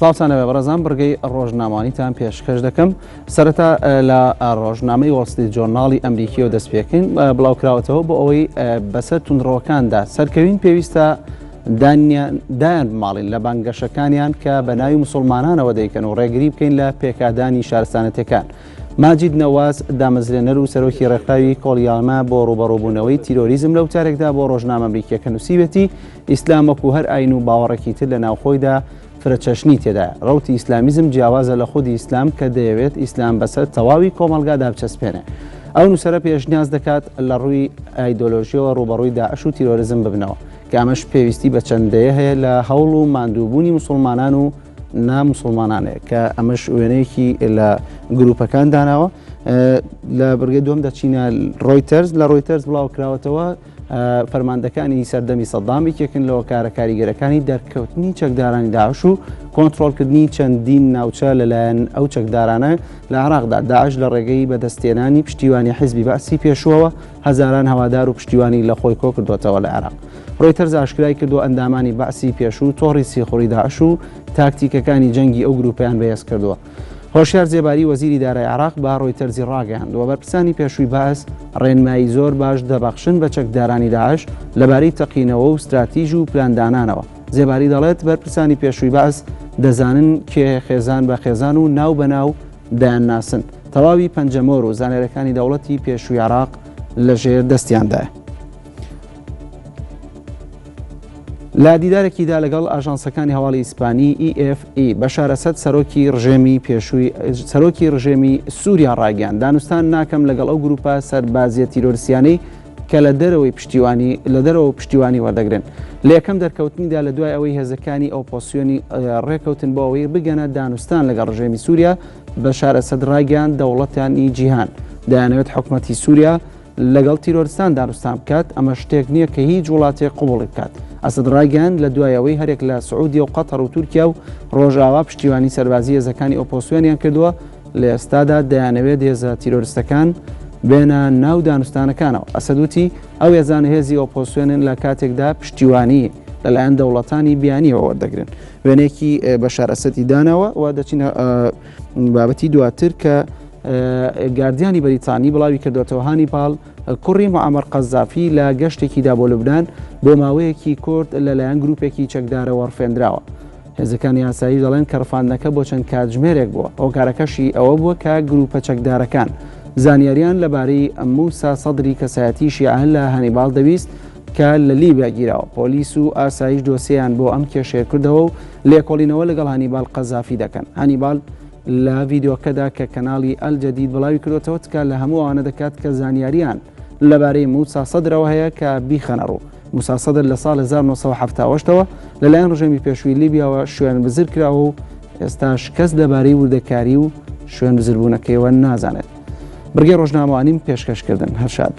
سڵاوتانەوێ بەڕێزان بڕگەی ڕۆژنامەوانیتان پێشکەش دەکەم. سەرەتا لە ڕۆژنامەی وۆڵ ستریت جۆرناڵی ئەمریکیەوە دەست پێکەین بڵاوکراوەتەوە بۆ ئەوەی بەسەر توندڕەوەکاندا سەرکەوین پێویستە دایان بماڵین لە بانگەشەکانیان کە بە ناوی موسڵمانانەوە دەیکەن و ڕێگری بکەین لە پێکادانی شارستانەتەکان. ماجید نەواز دامەزرێنەر و سەرۆکی ڕێکخراوی کۆڵیالما بۆ ڕوبەڕووبوونەوەی تیرۆریزم لەو تارێکدا بۆ ڕۆژنامە ئەمریکیەکە نووسیوێتی ئیسلام وەکو هەر ئاین و باوەڕێکی تر لە ناوخۆیدا فرەچەشنی تێدایە. ڕەوتی ئیسلامیزم جیاوازە لە خودی ئیسلام کە دەیەوێت ئیسلام بەسەر تەواوی کۆمەڵگادا بچەسپێنێ. ئەو نووسەرە پێشنیاز دەکات لە ڕووی ئایدۆلۆژیەوە ڕوبەڕووی داعش و تیرۆریزم ببنەوە کە ئەمەش پێویستی بە چەندەیە هەیە لە هەوڵ و ماندووبوونی موسڵمانان و ناموسڵمانانەیە کە ئەمەش وێنەیەکی لە گروپەکان داناوە. لە بڕگەی دوم دەچینە ڕۆیتەرز لە ڕۆیتەرز بڵاوکراوەتەوە فەرماندەکانی سەردەمی سەدام یەکێکن لەوە کارە کاریگەرەکانی دەرکەوتنی چەکدارانی داعش و کۆنتڕۆڵکردنی چەندین ناوچە لەلایەن ئەو چەکدارانە لە عێراقدا. داعش لە ڕێگەی بەدەستێنانی پشتیوانی حیزبی بەعسی پێشووەوە هەزاران هەوادار و پشتیوانی لە خۆی کۆ کردوێتەوە لە عێراق. ڕۆیتەرز ئاشکرای کردو ئەندامانی بەعسی پێشوو تۆڕی سیخوڕی داعش و تاکتیکەکانی جەنگی ئەو گروپیان بەهێز کردووە. هۆشیار جێباری وەزیری دارای عێراق با ڕۆیتەرزی ڕاگەیاندووە بەرپرسانی پێشووی باس ڕێنمایی زۆر باش دەبەخشن بە چەکدارانی داعش لەبارەی تەقینەوە و استراتیژ و پلاندانانەوە. جێباری دەڵێت بەرپرسانی پێشووی باس دەزانن کێ خێزان بە خێزان و ناو بەناو دایانناسن. تەواوی پەنجەمۆر و زانێرەکانی دەوڵەتی پێشووی عێراق لەژێر دەستیاندایە. لە دیدارێکیدا لەگەڵ ئاژانسەکانی هەواڵی ئیسپانی EFE بەشار ئەسەد سەرۆکی ڕژێمی سووریا ڕاگەیاند دانوستان ناکەم لەگەڵ ئەو گروپە سەربازیە تیرۆریسیانەی کە لە دەرەوە پشتیوانی وەردەگرن. لە یەکەم دەرکەوتنیدا لە دوای ئەوەی هێزەکانی ئۆپۆسیۆنی ڕێکەوتن بۆ ئەوەی بگەنە دانوستان لەگەڵ ڕژێمی سووریا بەشار ئەسەد ڕاگەیاند دەوڵەتیانی جیهان دەیانەوێت حکوومەتی سووریا لەگەڵ تیرۆریستان دانوستان بکات. ئەمە شتێک نییە کە هیچ وڵاتێک قوبوڵی بکات. ئەسد ڕاگەیاند لە دوایەوەی هەرێک لە سعودی و قەتەر و تورکیا و ڕۆژاوا پشتیوانی سەربازی هێزەکانی ئۆپۆسیۆنیان کردووە لە ئێستادا دەیانەوێت هێزە تیرۆریستەکان بێنە ناو دانوستانەکانەوە. ئەسەدوتی ئەو هێزانە هێزی ئۆپۆسیۆنن لە کاتێکدا پشتیوانی لەلایەن دەوڵەتانی بیانیەوە وەردەگرن. وێنێکی بەشار ئەسەدی داناوە و دەچینە بابەتی دواتر کە گاردیانی بەریتانی بڵاوی کردوێتەوە هانیبال کوڕی موعەمەر قەزافی لە گەشتێکیدا بۆ لوبنان بۆ ماوەیەکی کورد لەلایەن گروپێکی چەکدارەوە ڕفێنراوە. هێزەکانی یاسایی دەڵێن کە ڕفاندنەکە بۆ چەند کاتژمێرێک بووە. هۆکارەکەشی ئەوە بووە کە گروپە چەکدارەکان زانیاریان لەبارەی موسا سەدری کەسایەتی شیعە لە هانیبال دەویست کە لە لیبیا گیراوە. پۆلیس و ئاسایش دۆسییان بۆ ئەم کێشەیە کردەوە و لێکۆڵینەوە لەگەڵ هانیبال قەزافی دەکەن. هانیبال لە ڤیدۆکەدا کە کەناڵی ئەلجەدید بڵاوی کردوێتەوە تکا لە هەموو ئەوانە دەکات کە زانیاریان لەبارەی موسا سەدرەوە هەیە کە بیخەنە ڕوو. موسا سەدر لە ساڵ 1970ەوە لەلایەن ڕژێمی پێشووی لیبیاوە شوێن بزر کراوە و ئێستاش کەس دەبارەی وردەکاری و شوێن بزربوونەکەیەوە نازانێت. بڕگەی ڕۆژنامەوانیم پێشکەشکردن. هەر شاد.